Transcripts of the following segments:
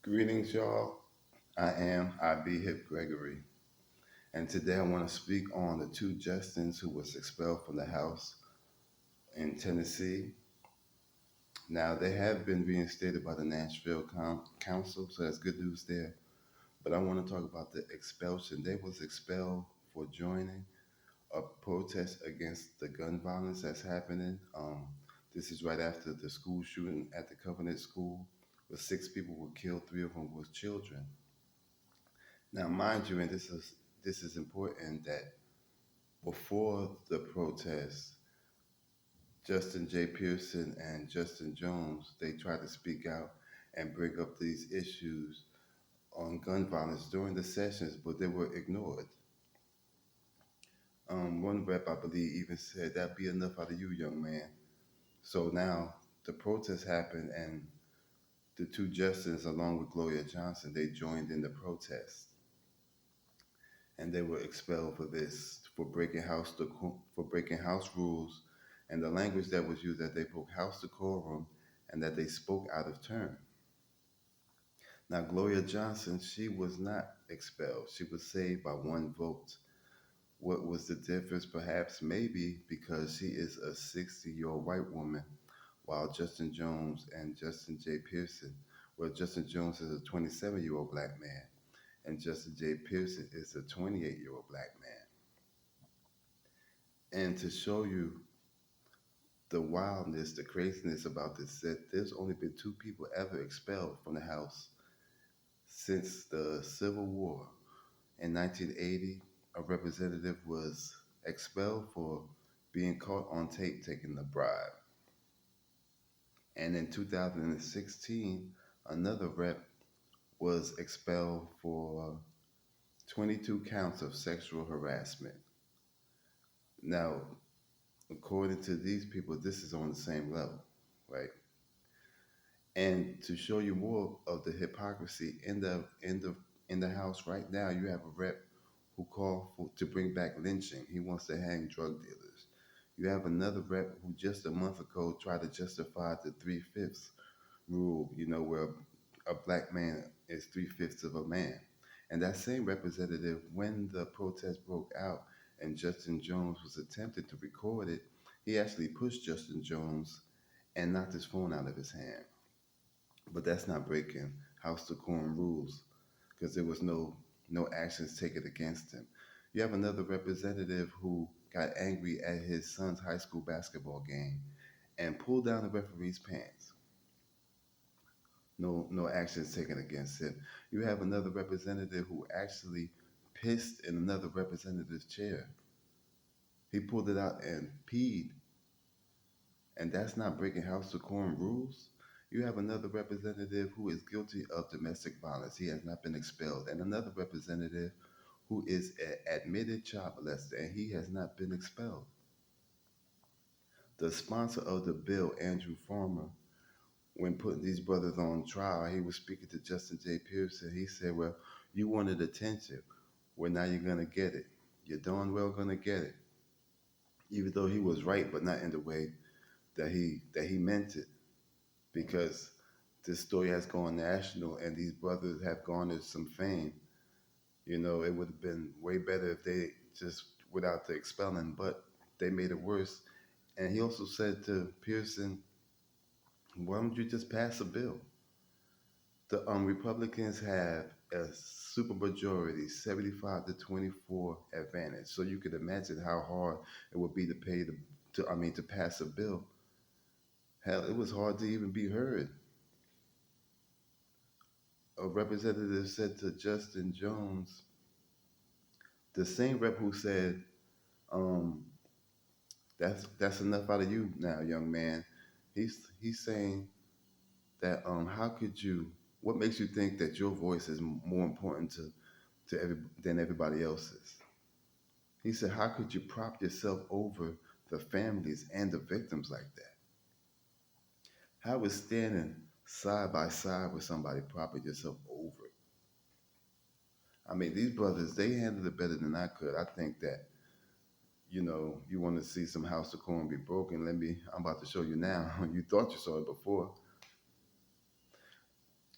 Greetings, y'all. I am IB Hip Gregory, and today I want to speak on the two Justins who was expelled from the House in Tennessee. Now, they have been reinstated by the Nashville Council, so that's good news there. But I want to talk about the expulsion. They was expelled for joining a protest against the gun violence that's happening. This is right after the school shooting at the Covenant School, where six people were killed, three of them was children. Now, mind you, and this is important that before the protest, Justin J. Pearson and Justin Jones they tried to speak out and bring up these issues on gun violence during the sessions, but they were ignored. One rep, I believe, even said, "That be enough out of you, young man." So now the protest happened, and the two Justins, along with Gloria Johnson, they joined in the protest. And they were expelled for this, for breaking house rules, and the language that was used that they broke house decorum and that they spoke out of turn. Now, Gloria Johnson, she was not expelled. She was saved by one vote. What was the difference? Perhaps, maybe because she is a 60-year-old white woman, while Justin Jones and Justin J. Pearson, well, Justin Jones is a 27-year-old black man, and Justin J. Pearson is a 28-year-old black man. And to show you the wildness, the craziness about this, that there's only been two people ever expelled from the House since the Civil War. In 1980, a representative was expelled for being caught on tape taking a bribe. And in 2016, another rep was expelled for 22 counts of sexual harassment. Now, according to these people, this is on the same level, right? And to show you more of the hypocrisy in the House right now, you have a rep who called to bring back lynching. He wants to hang drug dealers. You have another rep who just a month ago tried to justify the 3/5 rule, where a black man is 3/5 of a man. And that same representative, when the protest broke out and Justin Jones was attempting to record it, he actually pushed Justin Jones and knocked his phone out of his hand. But that's not breaking House decorum rules because there was no actions taken against him. You have another representative who got angry at his son's high school basketball game and pulled down the referee's pants. No actions taken against him. You have another representative who actually pissed in another representative's chair. He pulled it out and peed, and that's not breaking House decorum rules. You have another representative who is guilty of domestic violence. He has not been expelled. And another representative who is an admitted child molester, and he has not been expelled. The sponsor of the bill, Andrew Farmer, when putting these brothers on trial, he was speaking to Justin J. Pearson. He said, "Well, you wanted attention. Well, now you're going to get it. You're darn well going to get it." Even though he was right, but not in the way that he meant it. Because this story has gone national and these brothers have garnered some fame. It would have been way better if they just without the expelling, but they made it worse. And he also said to Pearson, "Why don't you just pass a bill?" The Republicans have a supermajority, 75-24 advantage. So you could imagine how hard it would be to to pass a bill. Hell, it was hard to even be heard. A representative said to Justin Jones, the same rep who said, um, "That's enough out of you now, young man." He's saying that how could you? What makes you think that your voice is more important than everybody else's? He said, "How could you prop yourself over the families and the victims like that? How is standing side by side with somebody propping yourself over?" I mean, these brothers, they handled it better than I could. I think that, you want to see some house decorum be broken. I'm about to show you now. You thought you saw it before.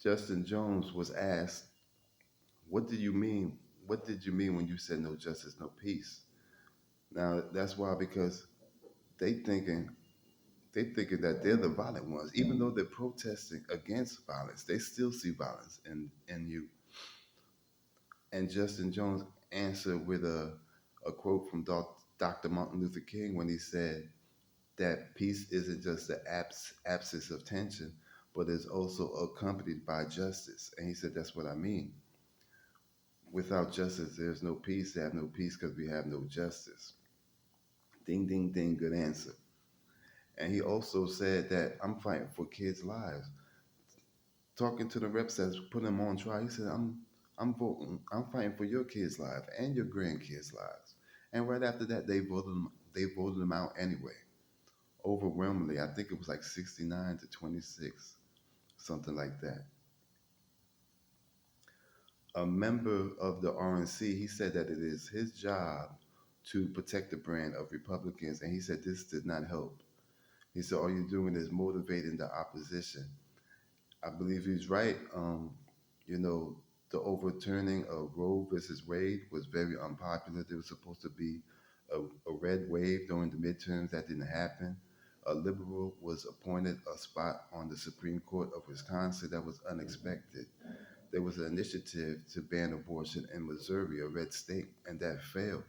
Justin Jones was asked, "What did you mean? What did you mean when you said no justice, no peace?" Now that's why, because they thinking they thinking that they're the violent ones, even though they're protesting against violence. They still see violence in you. And Justin Jones answered with a quote from Dr. Martin Luther King when he said that peace isn't just the absence of tension, but is also accompanied by justice. And he said, that's what I mean. Without justice, there's no peace. They have no peace because we have no justice. Ding, ding, ding, good answer. And he also said that I'm fighting for kids' lives. Talking to the reps that's putting them on trial, he said, I'm voting, I'm fighting for your kids' lives and your grandkids' lives. And right after that, they voted them out anyway. Overwhelmingly, I think it was like 69 to 26, something like that. A member of the RNC, he said that it is his job to protect the brand of Republicans, and he said this did not help. He said all you're doing is motivating the opposition. I believe he's right. You know, the overturning of Roe versus Wade was very unpopular. There was supposed to be a red wave during the midterms. That didn't happen. A liberal was appointed a spot on the Supreme Court of Wisconsin. That was unexpected. There was an initiative to ban abortion in Missouri, a red state, and that failed.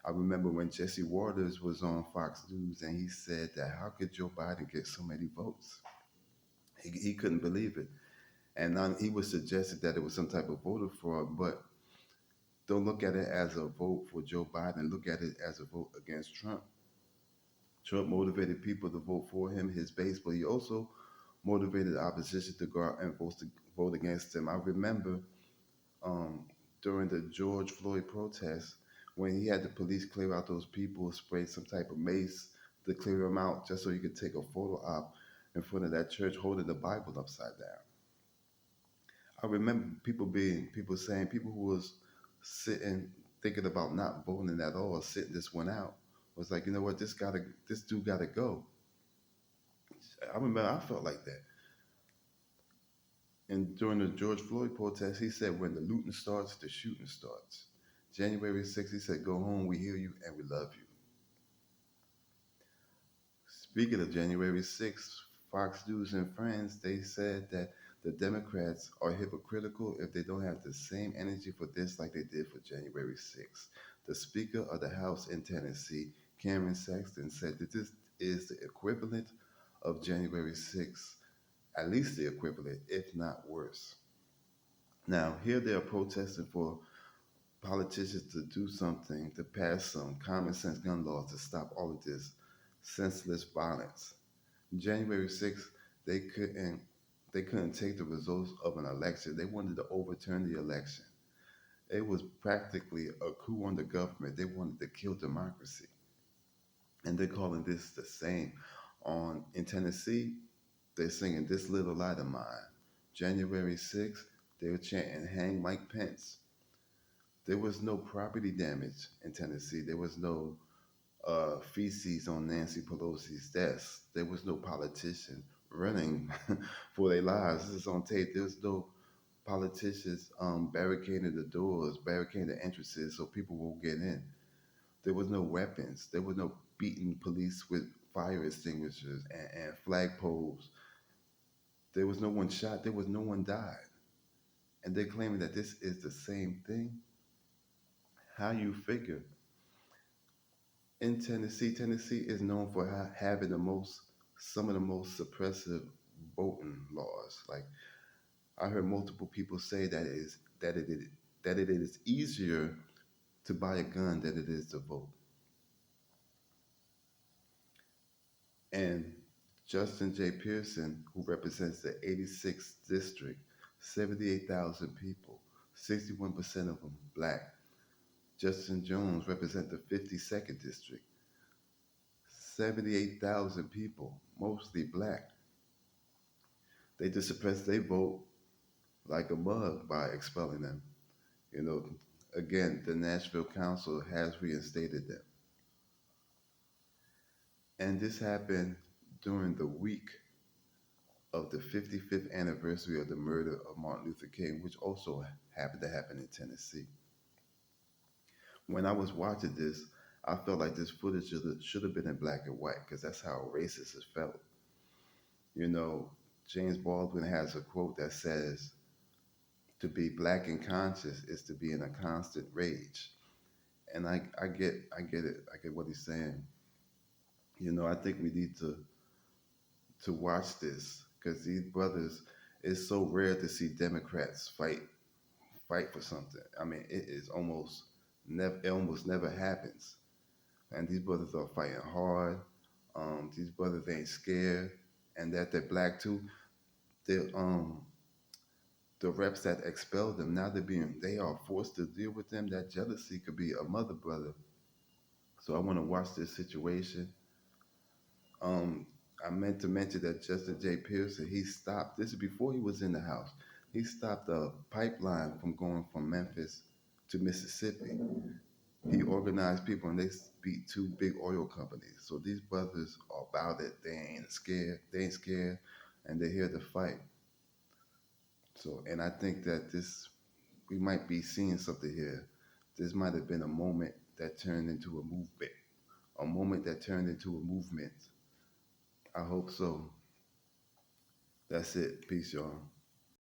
I remember when Jesse Waters was on Fox News and he said that how could Joe Biden get so many votes? He couldn't believe it. And he was suggesting that it was some type of voter fraud, but don't look at it as a vote for Joe Biden. Look at it as a vote against Trump. Trump motivated people to vote for him, his base, but he also motivated the opposition to go out and vote against him. I remember um, during the George Floyd protests when he had the police clear out those people, spray some type of mace to clear them out just so you could take a photo op in front of that church holding the Bible upside down. I remember people saying, people who was sitting thinking about not voting at all, sitting this one out, was like, you know what, this dude gotta go. I remember I felt like that. And during the George Floyd protest, he said, when the looting starts, the shooting starts. January 6th, he said, go home, we hear you and we love you. Speaking of January 6th, Fox News and Friends, they said that the Democrats are hypocritical if they don't have the same energy for this like they did for January 6th. The Speaker of the House in Tennessee, Cameron Sexton, said that this is the equivalent of January 6th, at least the equivalent, if not worse. Now, here they are protesting for politicians to do something, to pass some common sense gun laws to stop all of this senseless violence. January 6th, they couldn't they couldn't take the results of an election. They wanted to overturn the election. It was practically a coup on the government. They wanted to kill democracy. And they're calling this the same. On in Tennessee, they're singing This Little Light of Mine. January 6th, they were chanting Hang Mike Pence. There was no property damage in Tennessee. There was no feces on Nancy Pelosi's desk. There was no politician running for their lives. This is on tape. There was no politicians barricading the doors, barricading the entrances so people won't get in. There was no weapons. There was no beating police with fire extinguishers and flagpoles. There was no one shot. There was no one died. And they're claiming that this is the same thing. How you figure? In Tennessee, Tennessee is known for having some of the most suppressive voting laws. Like I heard multiple people say that it is easier to buy a gun than it is to vote. And Justin J. Pearson, who represents the 86th district, 78,000 people, 61% of them black. Justin Jones represents the 52nd district, 78,000 people, mostly black. They just suppress their vote like a mug by expelling them. You know, again, the Nashville Council has reinstated them. And this happened during the week of the 55th anniversary of the murder of Martin Luther King, which also happened to happen in Tennessee. When I was watching this, I felt like this footage should have been in black and white because that's how racist it felt. You know, James Baldwin has a quote that says, "To be black and conscious is to be in a constant rage." And I get it. I get what he's saying. You know, I think we need to watch this because these brothers. It's so rare to see Democrats fight for something. I mean, it is almost never. It almost never happens. And these brothers are fighting hard. These brothers ain't scared, and that they're black too. The reps that expelled them now they are forced to deal with them. That jealousy could be a mother brother. So I want to watch this situation. Um, I meant to mention that Justin J. Pearson, he stopped. This is before he was in the house. He stopped a pipeline from going from Memphis to Mississippi. He organized people, and they beat two big oil companies. So these brothers are about it. They ain't scared. They ain't scared, and they're here to fight. So, and I think that we might be seeing something here. This might have been a moment that turned into a movement. A moment that turned into a movement. I hope so. That's it. Peace, y'all.